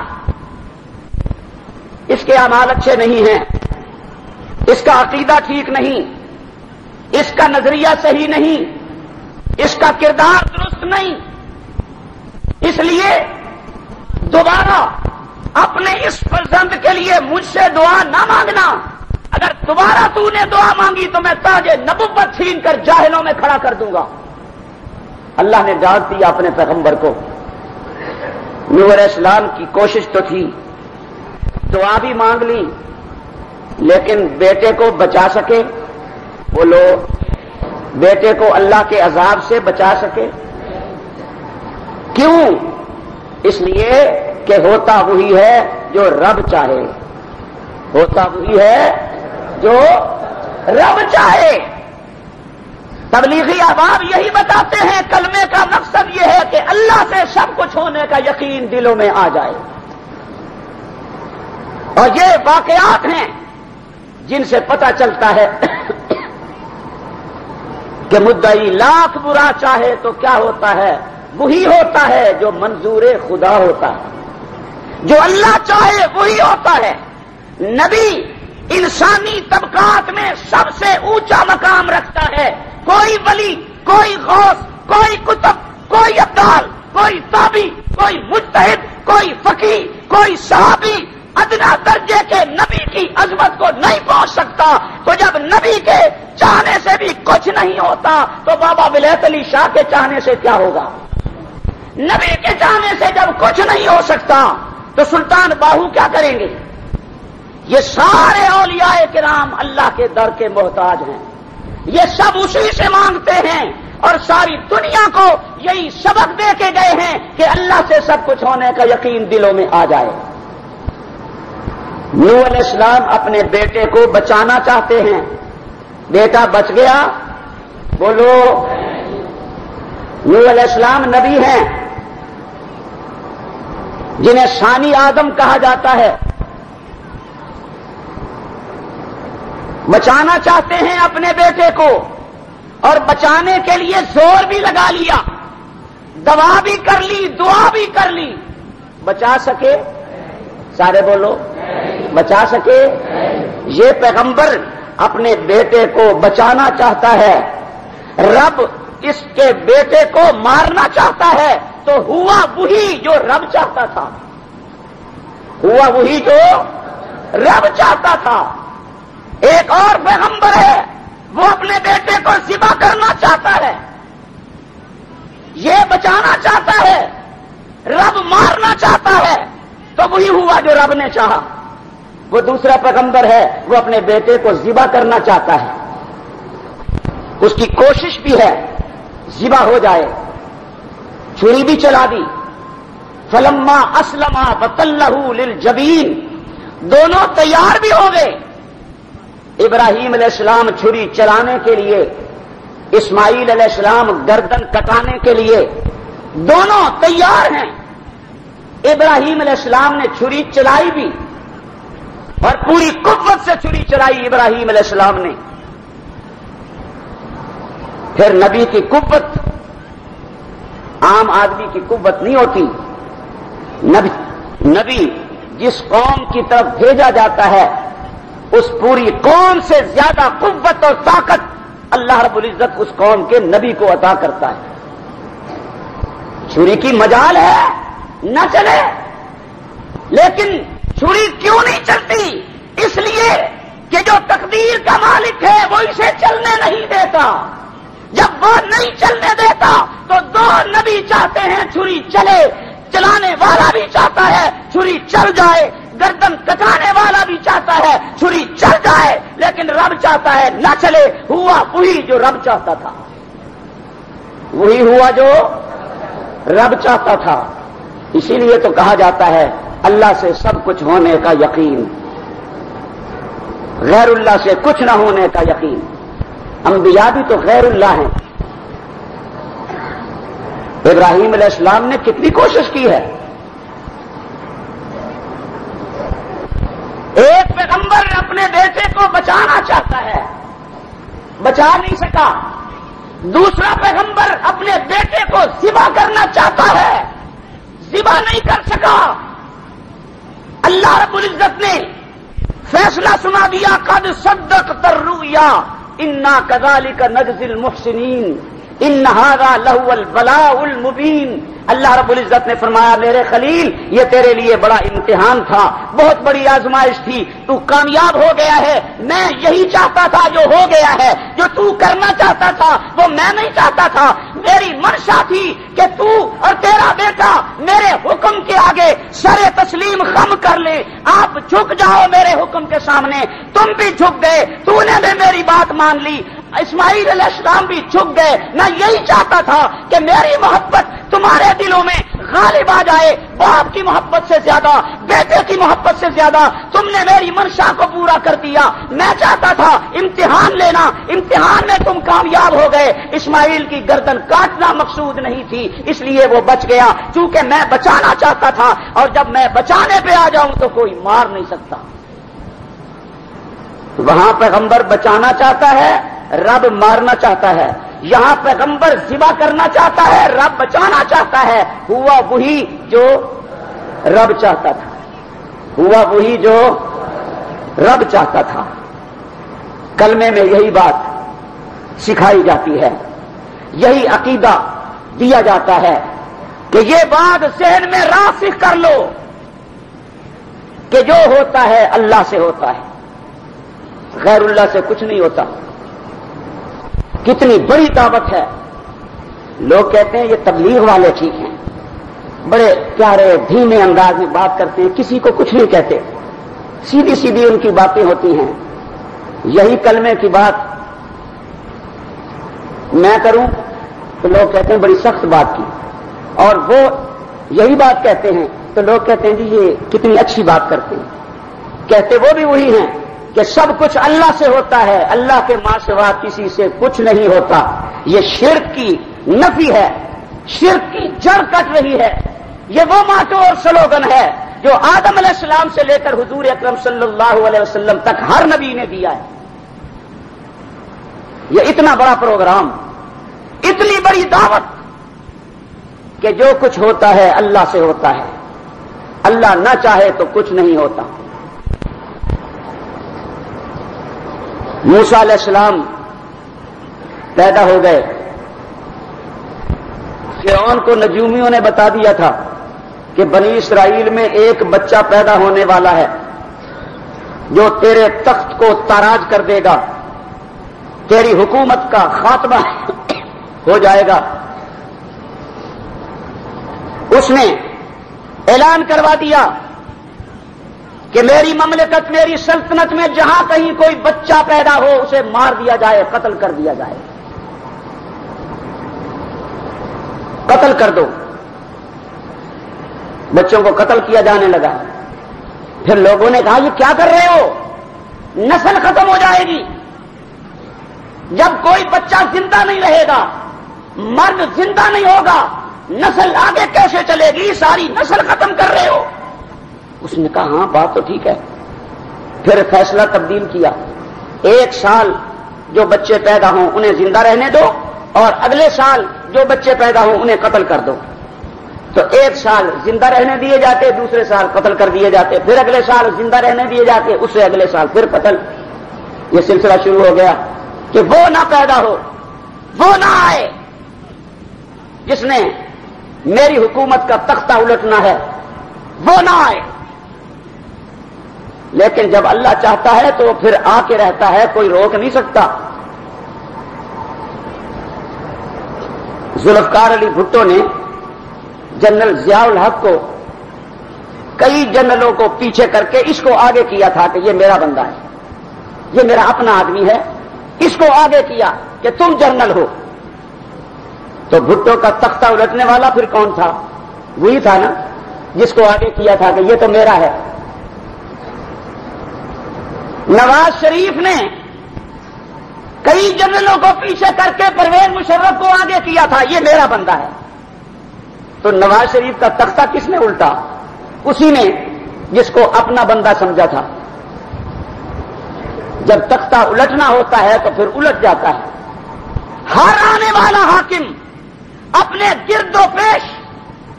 اس کے اعمال اچھے نہیں ہیں، اس کا عقیدہ ٹھیک نہیں، اس کا نظریہ صحیح نہیں، اس کا کردار درست نہیں، اس لیے دوبارہ اپنے اس فرزند کے لیے مجھ سے دعا نہ مانگنا. اگر دوبارہ تو نے دعا مانگی تو میں تاج نبوت چھین کر جاہلوں میں کھڑا کر دوں گا۔ اللہ نے ڈانٹ دیا اپنے پیغمبر کو۔ نوح علیہ السلام کی کوشش تو تھی، دعا بھی مانگ لی، لیکن بیٹے کو بچا سکے؟ بولو، بیٹے کو اللہ کے عذاب سے بچا سکے؟ کیوں؟ اس لیے کہ ہوتا وہی ہے جو رب چاہے، ہوتا وہی ہے جو رب چاہے۔ تبلیغی احباب یہی بتاتے ہیں، کلمے کا مقصد یہ ہے کہ اللہ سے سب کچھ ہونے کا یقین دلوں میں آ جائے، اور یہ واقعات ہیں جن سے پتہ چلتا ہے کہ مدعی لاکھ برا چاہے تو کیا ہوتا ہے؟ وہی ہوتا ہے جو منظور خدا ہوتا ہے، جو اللہ چاہے وہی ہوتا ہے۔ نبی انسانی طبقات میں سب سے اونچا مقام رکھتا ہے۔ کوئی ولی، کوئی غوث، کوئی کتب، کوئی ابدال، کوئی تابی، کوئی مجتہد، کوئی فقیہ، کوئی صحابی ادنا درجے کے نبی کی عظمت کو نہیں پہنچ سکتا۔ تو جب نبی کے چاہنے سے بھی کچھ نہیں ہوتا تو بابا ولایت علی شاہ کے چاہنے سے کیا ہوگا؟ نبی کے چاہنے سے جب کچھ نہیں ہو سکتا تو سلطان باہو کیا کریں گے؟ یہ سارے اولیاء کرام اللہ کے در کے محتاج ہیں، یہ سب اسی سے مانگتے ہیں، اور ساری دنیا کو یہی سبق دے کے گئے ہیں کہ اللہ سے سب کچھ ہونے کا یقین دلوں میں آ جائے۔ نوح علیہ السلام اپنے بیٹے کو بچانا چاہتے ہیں، بیٹا بچ گیا؟ بولو۔ نوح علیہ السلام نبی ہیں جنہیں ثانی آدم کہا جاتا ہے، بچانا چاہتے ہیں اپنے بیٹے کو، اور بچانے کے لیے زور بھی لگا لیا، دوا بھی کر لی، دعا بھی کر لی۔ بچا سکے؟ سارے بولو، بچا سکے؟ یہ پیغمبر اپنے بیٹے کو بچانا چاہتا ہے، رب اس کے بیٹے کو مارنا چاہتا ہے، تو ہوا وہی جو رب چاہتا تھا، ہوا وہی جو رب چاہتا تھا۔ ایک اور پیغمبر ہے، وہ اپنے بیٹے کو ذبح کرنا چاہتا ہے، یہ بچانا چاہتا ہے، رب مارنا چاہتا ہے، تو وہی ہوا جو رب نے چاہا۔ وہ دوسرا پیغمبر ہے، وہ اپنے بیٹے کو ذبح کرنا چاہتا ہے، اس کی کوشش بھی ہے ذبح ہو جائے، چھری بھی چلا دی۔ فلما اسلما وتلہ للجبین، دونوں تیار بھی ہو گئے۔ ابراہیم علیہ السلام چھری چلانے کے لیے، اسماعیل علیہ السلام گردن کٹانے کے لیے، دونوں تیار ہیں۔ ابراہیم علیہ السلام نے چھری چلائی بھی، اور پوری قوت سے چھری چلائی ابراہیم علیہ السلام نے۔ پھر نبی کی قوت عام آدمی کی قوت نہیں ہوتی، نبی جس قوم کی طرف بھیجا جاتا ہے اس پوری قوم سے زیادہ قوت اور طاقت اللہ رب العزت اس قوم کے نبی کو عطا کرتا ہے۔ چھری کی مجال ہے نہ چلے، لیکن چھری کیوں نہیں چلتی؟ اس لیے کہ جو تقدیر کا مالک ہے وہ اسے چلنے نہیں دیتا۔ جب وہ نہیں چلنے دیتا تو دو نبی چاہتے ہیں چھری چلے، چلانے والا بھی چاہتا ہے چھری چل جائے، گردن کٹانے والا بھی چاہتا ہے چھری چل جائے، لیکن رب چاہتا ہے نہ چلے۔ ہوا وہی جو رب چاہتا تھا، وہی ہوا جو رب چاہتا تھا۔ اسی لیے تو کہا جاتا ہے اللہ سے سب کچھ ہونے کا یقین، غیر اللہ سے کچھ نہ ہونے کا یقین۔ انبیاء بھی تو غیر اللہ ہیں۔ ابراہیم علیہ السلام نے کتنی کوشش کی ہے، ایک پیغمبر اپنے بیٹے کو بچانا چاہتا ہے، بچا نہیں سکا۔ دوسرا پیغمبر اپنے بیٹے کو ذبح کرنا چاہتا ہے، ذبح نہیں کر سکا۔ اللہ رب العزت نے فیصلہ سنا دیا، قد صدقت الرؤیا انا کذالک نجزی المحسنین۔ ان ھذا لہو البلاء المبین. اللہ رب العزت نے فرمایا میرے خلیل یہ تیرے لیے بڑا امتحان تھا، بہت بڑی آزمائش تھی، تو کامیاب ہو گیا ہے. میں یہی چاہتا تھا جو ہو گیا ہے، جو تو کرنا چاہتا تھا وہ میں نہیں چاہتا تھا. میری منشا تھی کہ تو اور تیرا بیٹا میرے حکم کے آگے سر تسلیم خم کر لے، آپ جھک جاؤ میرے حکم کے سامنے. تم بھی جھک گئے، تو نے بھی میری بات مان لی، اسماعیل علیہ السلام بھی جھک گئے. میں یہی چاہتا تھا کہ میری محبت تمہارے دلوں میں غالب آ جائے، باپ کی محبت سے زیادہ، بیٹے کی محبت سے زیادہ. تم نے میری منشا کو پورا کر دیا. میں چاہتا تھا امتحان لینا، امتحان میں تم کامیاب ہو گئے. اسماعیل کی گردن کاٹنا مقصود نہیں تھی، اس لیے وہ بچ گیا. چونکہ میں بچانا چاہتا تھا، اور جب میں بچانے پہ آ جاؤں تو کوئی مار نہیں سکتا. وہاں پیغمبر بچانا چاہتا ہے، رب مارنا چاہتا ہے. یہاں پیغمبر ذبح کرنا چاہتا ہے، رب بچانا چاہتا ہے. ہوا وہی جو رب چاہتا تھا، ہوا وہی جو رب چاہتا تھا. کلمے میں یہی بات سکھائی جاتی ہے، یہی عقیدہ دیا جاتا ہے کہ یہ بات ذہن میں راسخ کر لو کہ جو ہوتا ہے اللہ سے ہوتا ہے، غیر اللہ سے کچھ نہیں ہوتا. کتنی بڑی دعوت ہے. لوگ کہتے ہیں یہ تبلیغ والے ٹھیک ہیں، بڑے پیارے دھیمے انداز میں بات کرتے ہیں، کسی کو کچھ نہیں کہتے، سیدھی سیدھی ان کی باتیں ہوتی ہیں. یہی کلمے کی بات میں کروں تو لوگ کہتے ہیں بڑی سخت بات کی، اور وہ یہی بات کہتے ہیں تو لوگ کہتے ہیں جی یہ کتنی اچھی بات کرتے ہیں. کہتے وہ بھی وہی ہیں کہ سب کچھ اللہ سے ہوتا ہے، اللہ کے ماں سوا کسی سے کچھ نہیں ہوتا. یہ شرک کی نفی ہے، شرک کی جڑ کٹ رہی ہے. یہ وہ ماٹو اور سلوگن ہے جو آدم علیہ السلام سے لے کر حضور اکرم صلی اللہ علیہ وسلم تک ہر نبی نے دیا ہے. یہ اتنا بڑا پروگرام، اتنی بڑی دعوت کہ جو کچھ ہوتا ہے اللہ سے ہوتا ہے، اللہ نہ چاہے تو کچھ نہیں ہوتا. موسیٰ علیہ السلام پیدا ہو گئے. فرعون کو نجومیوں نے بتا دیا تھا کہ بنی اسرائیل میں ایک بچہ پیدا ہونے والا ہے جو تیرے تخت کو تاراج کر دے گا، تیری حکومت کا خاتمہ ہو جائے گا. اس نے اعلان کروا دیا کہ میری مملکت، میری سلطنت میں جہاں کہیں کوئی بچہ پیدا ہو اسے مار دیا جائے، قتل کر دیا جائے، قتل کر دو. بچوں کو قتل کیا جانے لگا. پھر لوگوں نے کہا یہ کیا کر رہے ہو، نسل ختم ہو جائے گی. جب کوئی بچہ زندہ نہیں رہے گا، مرد زندہ نہیں ہوگا، نسل آگے کیسے چلے گی، ساری نسل ختم کر رہے ہو. اس نے کہا ہاں بات تو ٹھیک ہے. پھر فیصلہ تبدیل کیا، 1 سال جو بچے پیدا ہوں انہیں زندہ رہنے دو، اور اگلے سال جو بچے پیدا ہوں انہیں قتل کر دو. تو 1 سال زندہ رہنے دیے جاتے، دوسرے سال قتل کر دیے جاتے، پھر اگلے سال زندہ رہنے دیے جاتے، اس سے اگلے سال پھر قتل. یہ سلسلہ شروع ہو گیا کہ وہ نہ پیدا ہو، وہ نہ آئے جس نے میری حکومت کا تختہ الٹنا ہے، وہ نہ آئے. لیکن جب اللہ چاہتا ہے تو پھر آ کے رہتا ہے، کوئی روک نہیں سکتا. ذوالفقار علی بھٹو نے جنرل ضیاء الحق کو، کئی جنرلوں کو پیچھے کر کے اس کو آگے کیا تھا کہ یہ میرا بندہ ہے، یہ میرا اپنا آدمی ہے. اس کو آگے کیا کہ تم جنرل ہو. تو بھٹو کا تختہ الٹنے والا پھر کون تھا؟ وہی تھا نا جس کو آگے کیا تھا کہ یہ تو میرا ہے. نواز شریف نے کئی جنرلوں کو پیچھے کر کے پرویز مشرف کو آگے کیا تھا، یہ میرا بندہ ہے. تو نواز شریف کا تختہ کس نے الٹا؟ اسی نے جس کو اپنا بندہ سمجھا تھا. جب تختہ الٹنا ہوتا ہے تو پھر الٹ جاتا ہے. ہر آنے والا حاکم اپنے گرد و پیش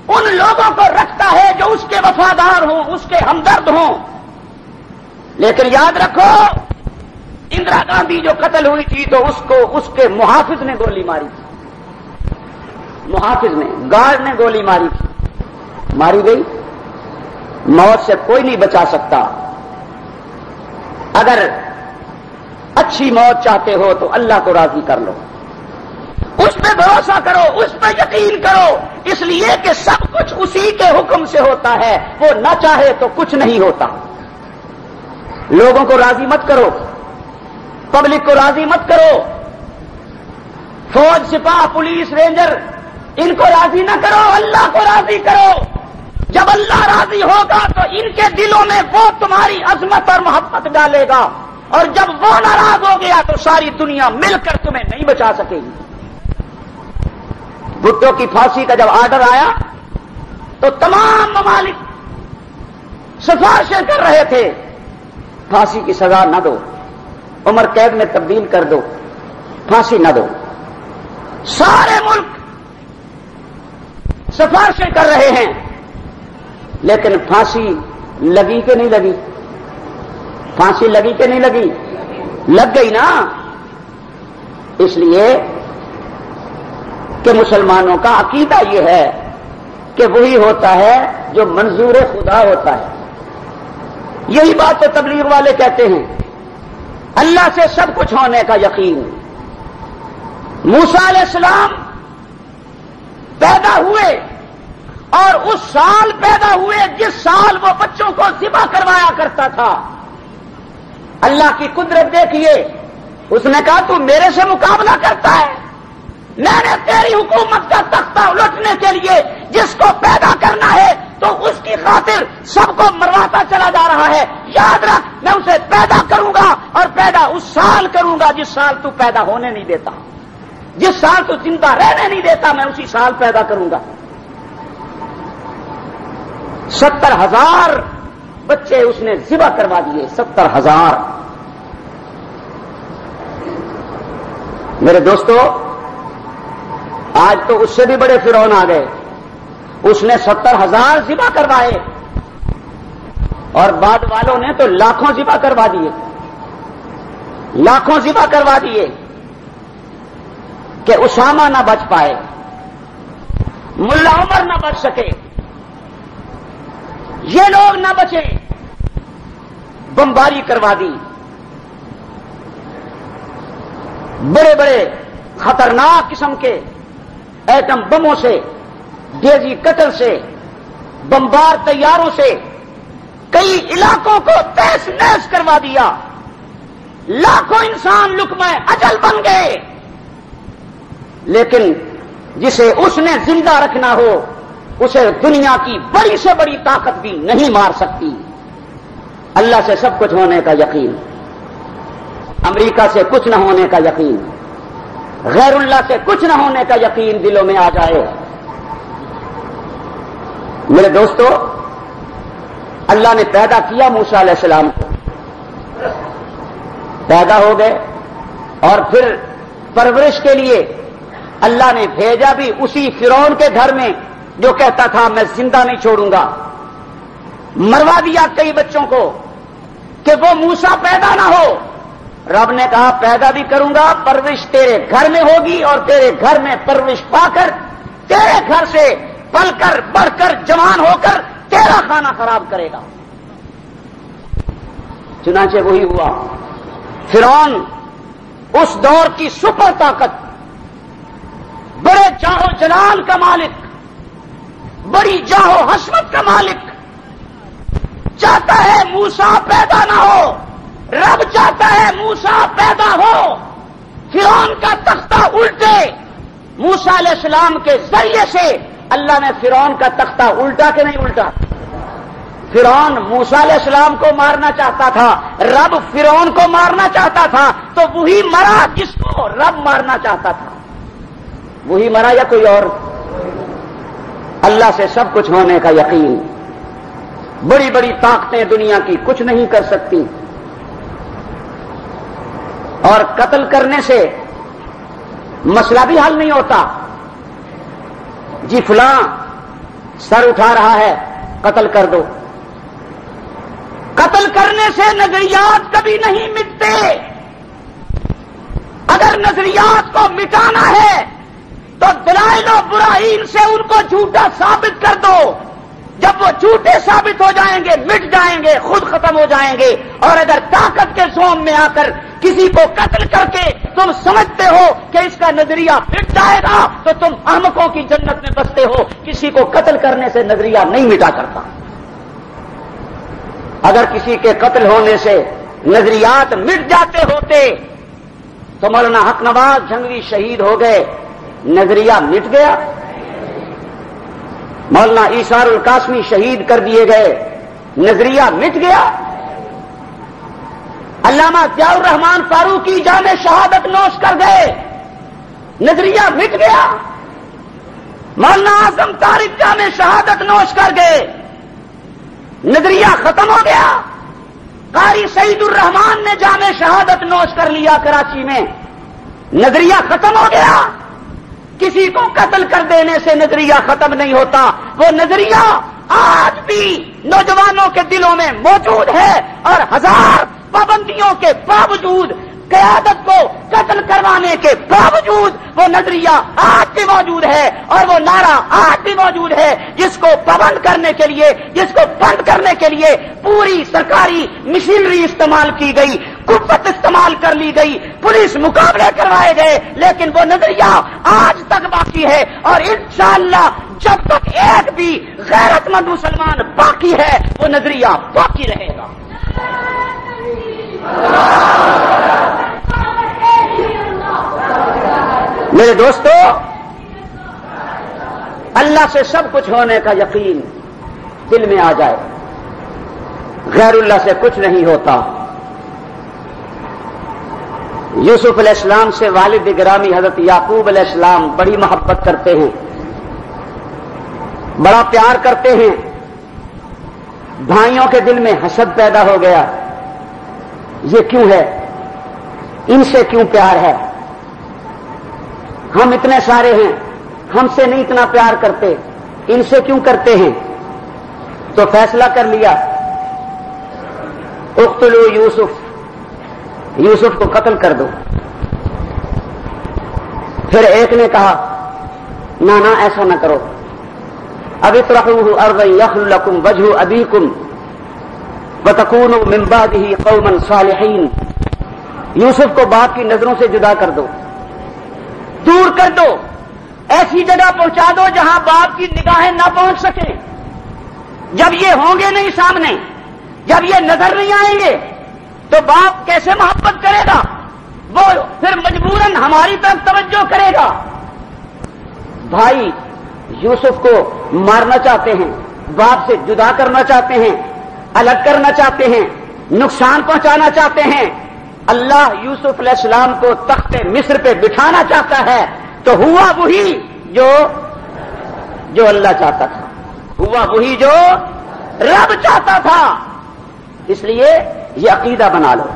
ان لوگوں کو رکھتا ہے جو اس کے وفادار ہوں، اس کے ہمدرد ہوں. لیکن یاد رکھو، اندرا گاندھی جو قتل ہوئی تھی تو اس کو اس کے محافظ نے گولی ماری تھی. محافظ نے، گارڈ نے گولی ماری تھی، ماری گئی. موت سے کوئی نہیں بچا سکتا. اگر اچھی موت چاہتے ہو تو اللہ کو راضی کر لو، اس پہ بھروسہ کرو، اس پہ یقین کرو، اس لیے کہ سب کچھ اسی کے حکم سے ہوتا ہے. وہ نہ چاہے تو کچھ نہیں ہوتا. لوگوں کو راضی مت کرو، پبلک کو راضی مت کرو، فوج، سپاہ، پولیس، رینجر، ان کو راضی نہ کرو، اللہ کو راضی کرو. جب اللہ راضی ہوگا تو ان کے دلوں میں وہ تمہاری عظمت اور محبت ڈالے گا، اور جب وہ ناراض ہو گیا تو ساری دنیا مل کر تمہیں نہیں بچا سکے گی. بھٹو کی پھانسی کا جب آرڈر آیا تو تمام ممالک سفارشیں کر رہے تھے، پھانسی کی سزا نہ دو، عمر قید میں تبدیل کر دو، پھانسی نہ دو. سارے ملک سفارشیں کر رہے ہیں، لیکن پھانسی لگی کہ نہیں لگی؟ پھانسی لگی کہ نہیں لگی؟ لگ گئی نا. اس لیے کہ مسلمانوں کا عقیدہ یہ ہے کہ وہی ہوتا ہے جو منظور خدا ہوتا ہے. یہی بات تو تبلیغ والے کہتے ہیں، اللہ سے سب کچھ ہونے کا یقین. موسیٰ علیہ السلام پیدا ہوئے اور اس سال پیدا ہوئے جس سال وہ بچوں کو ذبح کروایا کرتا تھا. اللہ کی قدرت دیکھیے، اس نے کہا تو میرے سے مقابلہ کرتا ہے، میں نے تیری حکومت کا تختہ الٹنے کے لیے جس کو پیدا کرنا ہے تو اس کی خاطر سب کو مرواتا چلا جا رہا ہے. یاد رکھ، میں اسے پیدا کروں گا اور پیدا اس سال کروں گا جس سال تو پیدا ہونے نہیں دیتا، جس سال تو زندہ رہنے نہیں دیتا، میں اسی سال پیدا کروں گا. 70,000 بچے اس نے ذبح کروا دیے. 70,000. میرے دوستو، آج تو اس سے بھی بڑے فرعون آ گئے. اس نے 70,000 ذبح کروائے اور بعد والوں نے تو لاکھوں ذبح کروا دیے، لاکھوں ذبح کروا دیے کہ اسامہ نہ بچ پائے، ملا عمر نہ بچ سکے، یہ لوگ نہ بچے. بمباری کروا دی، بڑے بڑے خطرناک قسم کے ایٹم بموں سے، ڈیزی کٹر سے، بمبار طیاروں سے کئی علاقوں کو تہس نہس کروا دیا. لاکھوں انسان لقمہ اجل بن گئے. لیکن جسے اس نے زندہ رکھنا ہو اسے دنیا کی بڑی سے بڑی طاقت بھی نہیں مار سکتی. اللہ سے سب کچھ ہونے کا یقین، امریکہ سے کچھ نہ ہونے کا یقین، غیر اللہ سے کچھ نہ ہونے کا یقین دلوں میں آ جائے. میرے دوستو، اللہ نے پیدا کیا موسیٰ علیہ السلام کو، پیدا ہو گئے، اور پھر پرورش کے لیے اللہ نے بھیجا بھی اسی فرعون کے گھر میں جو کہتا تھا میں زندہ نہیں چھوڑوں گا. مروا دیا کئی بچوں کو کہ وہ موسیٰ پیدا نہ ہو. رب نے کہا پیدا بھی کروں گا، پرورش تیرے گھر میں ہوگی، اور تیرے گھر میں پرورش پا کر تیرے گھر سے پل کر بڑھ کر جوان ہو کر تیرا کھانا خراب کرے گا. چنانچہ وہی ہوا. فرعون اس دور کی سپر طاقت، بڑے جاہو جلال کا مالک، بڑی جاہو حسمت کا مالک، چاہتا ہے موسیٰ پیدا نہ ہو. رب چاہتا ہے موسیٰ پیدا ہو، فرعون کا تختہ الٹے. موسیٰ علیہ السلام کے ذریعے سے اللہ نے فرعون کا تختہ الٹا کہ نہیں الٹا؟ فرعون موسیٰ علیہ السلام کو مارنا چاہتا تھا، رب فرعون کو مارنا چاہتا تھا، تو وہی مرا جس کو رب مارنا چاہتا تھا. وہی مرا یا کوئی اور؟ اللہ سے سب کچھ ہونے کا یقین. بڑی بڑی طاقتیں دنیا کی کچھ نہیں کر سکتی، اور قتل کرنے سے مسئلہ بھی حل نہیں ہوتا. جی فلاں سر اٹھا رہا ہے، قتل کر دو. قتل کرنے سے نظریات کبھی نہیں مٹتے. اگر نظریات کو مٹانا ہے تو دلائل و براہین سے ان کو جھوٹا ثابت کر دو. جب وہ جھوٹے ثابت ہو جائیں گے مٹ جائیں گے خود ختم ہو جائیں گے. اور اگر طاقت کے زوم میں آ کر کسی کو قتل کر کے تم سمجھتے ہو کہ اس کا نظریہ مٹ جائے گا تو تم احمقوں کی جنت میں بستے ہو. کسی کو قتل کرنے سے نظریہ نہیں مٹا کرتا. اگر کسی کے قتل ہونے سے نظریات مٹ جاتے ہوتے تو مولانا حق نواز جھنگوی شہید ہو گئے, نظریہ مٹ گیا. مولانا ایثار القاسمی شہید کر دیے گئے, نظریہ مٹ گیا. علامہ ضیاء الرحمان فاروقی جامِ شہادت نوش کر گئے, نظریہ مٹ گیا. مولانا اعظم طارق جامِ شہادت نوش کر گئے, نظریہ ختم ہو گیا. قاری سعید الرحمان نے جامِ شہادت نوش کر لیا کراچی میں, نظریہ ختم ہو گیا. کسی کو قتل کر دینے سے نظریہ ختم نہیں ہوتا. وہ نظریہ آج بھی نوجوانوں کے دلوں میں موجود ہے اور ہزار پابندیوں کے باوجود, قیادت کو قتل کروانے کے باوجود وہ نظریہ آج بھی موجود ہے اور وہ نعرہ آج بھی موجود ہے. جس کو پابند کرنے کے لیے, جس کو بند کرنے کے لیے پوری سرکاری مشینری استعمال کی گئی, قوت استعمال کر لی گئی, پولیس مقابلے کروائے گئے, لیکن وہ نظریہ آج تک باقی ہے. اور انشاءاللہ جب تک ایک بھی غیرت مند مسلمان باقی ہے وہ نظریہ باقی رہے گا. میرے دوستو, اللہ سے سب کچھ ہونے کا یقین دل میں آ جائے, غیر اللہ سے کچھ نہیں ہوتا. یوسف علیہ السلام سے والد گرامی حضرت یعقوب علیہ السلام بڑی محبت کرتے ہیں, بڑا پیار کرتے ہیں. بھائیوں کے دل میں حسد پیدا ہو گیا, یہ کیوں ہے, ان سے کیوں پیار ہے, ہم اتنے سارے ہیں ہم سے نہیں اتنا پیار کرتے, ان سے کیوں کرتے ہیں. تو فیصلہ کر لیا, اقتلوا یوسف, یوسف کو قتل کر دو. پھر ایک نے کہا نہ ایسا نہ کرو, اب اطرحوه ارضا یخل لکم وجہ ابیکم وتکونوا من بعدہ قوما صالحین. یوسف کو باپ کی نظروں سے جدا کر دو, دور کر دو, ایسی جگہ پہنچا دو جہاں باپ کی نگاہیں نہ پہنچ سکیں. جب یہ ہوں گے نہیں سامنے, جب یہ نظر نہیں آئیں گے تو باپ کیسے محبت کرے گا, وہ پھر مجبوراً ہماری طرف توجہ کرے گا. بھائی یوسف کو مارنا چاہتے ہیں, باپ سے جدا کرنا چاہتے ہیں, الگ کرنا چاہتے ہیں, نقصان پہنچانا چاہتے ہیں. اللہ یوسف علیہ السلام کو تخت مصر پہ بٹھانا چاہتا ہے تو ہوا وہی جو اللہ چاہتا تھا, ہوا وہی جو رب چاہتا تھا. اس لیے یہ عقیدہ بنا لو.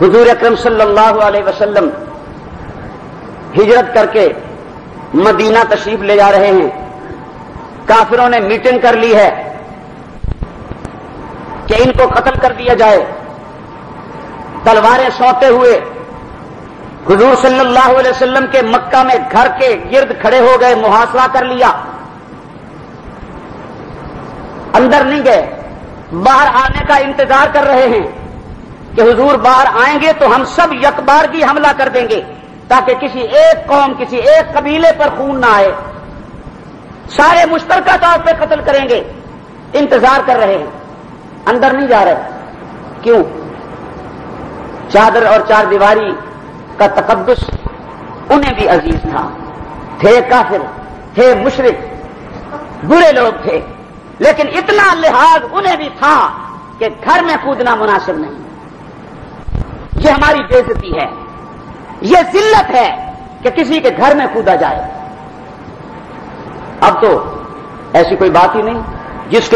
حضور اکرم صلی اللہ علیہ وسلم ہجرت کر کے مدینہ تشریف لے جا رہے ہیں. کافروں نے میٹنگ کر لی ہے کہ ان کو قتل کر دیا جائے. تلواریں سونتے ہوئے حضور صلی اللہ علیہ وسلم کے مکہ میں گھر کے گرد کھڑے ہو گئے, محاصرہ کر لیا. اندر نہیں گئے, باہر آنے کا انتظار کر رہے ہیں کہ حضور باہر آئیں گے تو ہم سب یکبارگی حملہ کر دیں گے تاکہ کسی ایک قوم, کسی ایک قبیلے پر خون نہ آئے, سارے مشترکہ طور پہ قتل کریں گے. انتظار کر رہے ہیں, اندر نہیں جا رہے. کیوں؟ چادر اور چار دیواری کا تقدس انہیں بھی عزیز تھا. تھے کافر, تھے مشرک, برے لوگ تھے, لیکن اتنا لحاظ انہیں بھی تھا کہ گھر میں کودنا مناسب نہیں. یہ ہماری بے عزتی ہے, یہ ذلت ہے کہ کسی کے گھر میں کودا جائے. اب تو ایسی کوئی بات ہی نہیں, جس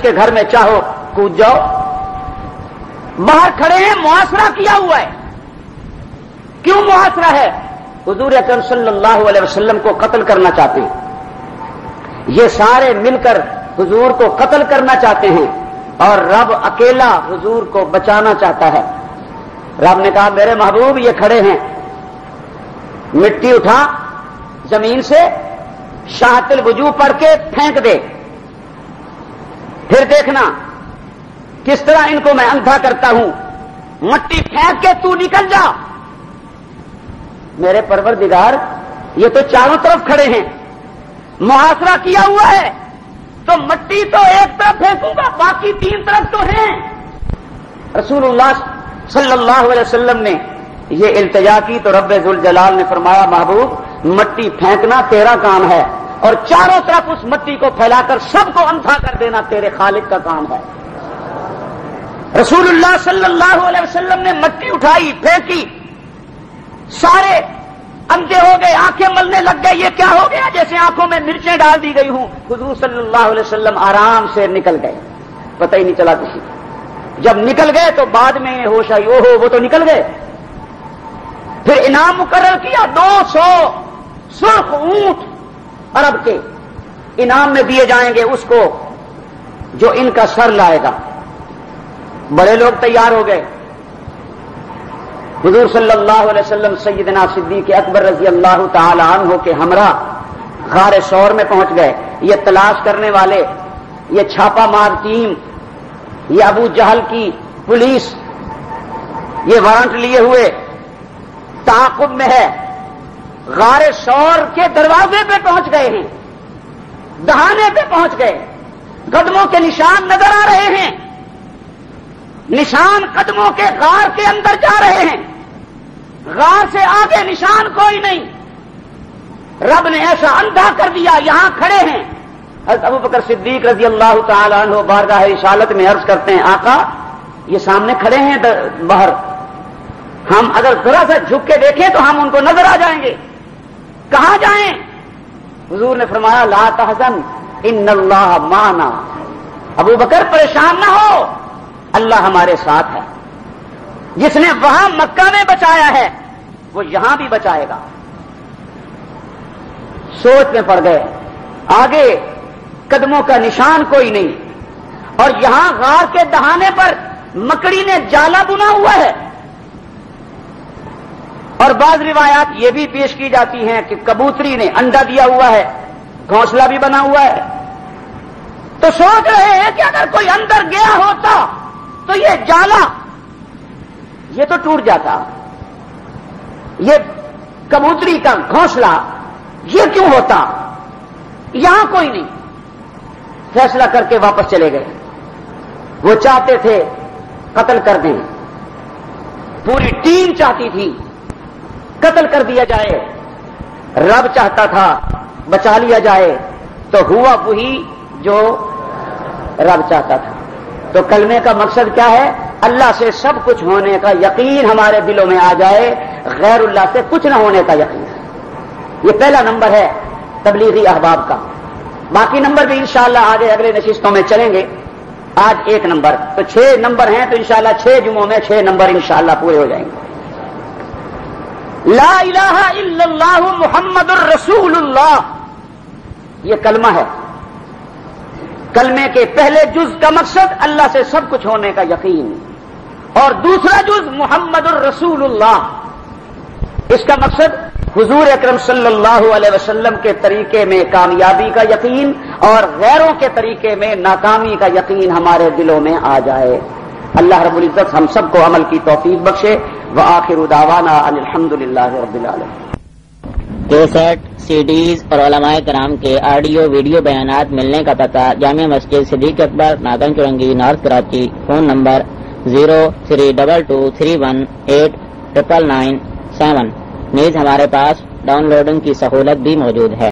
کے گھر میں چاہو کود جاؤ. باہر کھڑے ہیں, محاصرہ کیا ہوا ہے. کیوں محاصرہ ہے؟ حضور اکرم صلی اللہ علیہ وسلم کو قتل کرنا چاہتے ہیں. یہ سارے مل کر حضور کو قتل کرنا چاہتے ہیں اور رب اکیلا حضور کو بچانا چاہتا ہے. رب نے کہا میرے محبوب یہ کھڑے ہیں, مٹی اٹھا زمین سے شاہت الوجوہ پڑھ کے پھینک دے، پھر دیکھنا کس طرح ان کو میں اندھا کرتا ہوں، مٹی پھینک کے تو نکل جا۔ میرے پروردگار یہ تو چاروں طرف کھڑے ہیں، محاصرہ کیا ہوا ہے، تو مٹی تو ایک طرف پھینکوں گا، باقی 3 طرف تو ہیں۔ رسول اللہ صلی اللہ علیہ وسلم نے یہ التجا کی تو رب ذوالجلال نے فرمایا محبوب مٹی پھینکنا تیرا کام ہے، اور چاروں طرف اس مٹی کو پھیلا کر سب کو اندھا کر دینا تیرے خالق کا کام ہے۔ رسول اللہ صلی اللہ علیہ وسلم نے مٹی اٹھائی، پھینکی، سارے اندھے ہو گئے، آنکھیں ملنے لگ گئے، یہ کیا ہو گیا؟ جیسے آنکھوں میں مرچیں ڈال دی گئی ہوں۔ حضور صلی اللہ علیہ وسلم آرام سے نکل گئے، پتہ ہی نہیں چلا کسی کو۔ جب نکل گئے تو بعد میں ہوش آئی، اوہو وہ تو نکل گئے۔ پھر انعام مقرر کیا، 200 سرخ اونٹ عرب کے انعام میں دیے جائیں گے اس کو جو ان کا سر لائے گا۔ بڑے لوگ تیار ہو گئے۔ حضور صلی اللہ علیہ وسلم سیدنا صدیق اکبر رضی اللہ تعالی عنہ کے ہمراہ غار ثور میں پہنچ گئے۔ یہ تلاش کرنے والے، یہ چھاپا مار ٹیم، یہ ابو جہل کی پولیس، یہ وارنٹ لیے ہوئے تعاقب میں ہے، غار ثور کے دروازے پہ پہنچ گئے ہیں، دہانے پہ پہنچ گئے، قدموں کے نشان نظر آ رہے ہیں، نشان قدموں کے غار کے اندر جا رہے ہیں، غار سے آگے نشان کوئی نہیں۔ رب نے ایسا اندھا کر دیا، یہاں کھڑے ہیں۔ حضرت ابو بکر صدیق رضی اللہ تعالی عنہ بارگاہ رسالت میں عرض کرتے ہیں آقا یہ سامنے کھڑے ہیں باہر، ہم اگر ذرا سا جھک کے دیکھیں تو ہم ان کو نظر آ جائیں گے، کہاں جائیں؟ حضور نے فرمایا لا تحزن ان اللہ معنا، ابو بکر پریشان نہ ہو، اللہ ہمارے ساتھ ہے، جس نے وہاں مکہ میں بچایا ہے وہ یہاں بھی بچائے گا۔ سوچ میں پڑ گئے، آگے قدموں کا نشان کوئی نہیں، اور یہاں غار کے دہانے پر مکڑی نے جالا بنا ہوا ہے، اور بعض روایات یہ بھی پیش کی جاتی ہیں کہ کبوتری نے انڈا دیا ہوا ہے، گھونسلہ بھی بنا ہوا ہے۔ تو سوچ رہے ہیں کہ اگر کوئی اندر گیا ہوتا تو یہ جالا یہ تو ٹوٹ جاتا، یہ کبوتری کا گھونسلہ یہ کیوں ہوتا، یہاں کوئی نہیں۔ فیصلہ کر کے واپس چلے گئے۔ وہ چاہتے تھے قتل کر دیں، پوری ٹیم چاہتی تھی قتل کر دیا جائے، رب چاہتا تھا بچا لیا جائے، تو ہوا وہی جو رب چاہتا تھا۔ تو کلمے کا مقصد کیا ہے؟ اللہ سے سب کچھ ہونے کا یقین ہمارے دلوں میں آ جائے، غیر اللہ سے کچھ نہ ہونے کا یقین۔ یہ پہلا نمبر ہے تبلیغی احباب کا، باقی نمبر بھی انشاءاللہ آگے اگلے نشستوں میں چلیں گے۔ آج 1 نمبر، تو 6 نمبر ہیں، تو انشاءاللہ 6 جمعوں میں 6 نمبر انشاءاللہ پورے ہو جائیں گے۔ لا الہ الا اللہ محمد الرسول اللہ، یہ کلمہ ہے۔ کلمے کے پہلے جز کا مقصد اللہ سے سب کچھ ہونے کا یقین، اور دوسرا جز محمد الرسول اللہ، اس کا مقصد حضور اکرم صلی اللہ علیہ وسلم کے طریقے میں کامیابی کا یقین اور غیروں کے طریقے میں ناکامی کا یقین ہمارے دلوں میں آ جائے۔ اللہ رب العزت ہم سب کو عمل کی توفیق بخشے۔ وآخر دعوانا ان الحمدللہ رب العالمین۔ کیسٹ، سی ڈیز اور علماء کرام کے آڈیو ویڈیو بیانات ملنے کا پتہ Jama Masjid Siddiq Akbar, Nagan Chowrangi, North Karachi. Phone number 032231899997۔ نیز ہمارے پاس ڈاؤن لوڈنگ کی سہولت بھی موجود ہے۔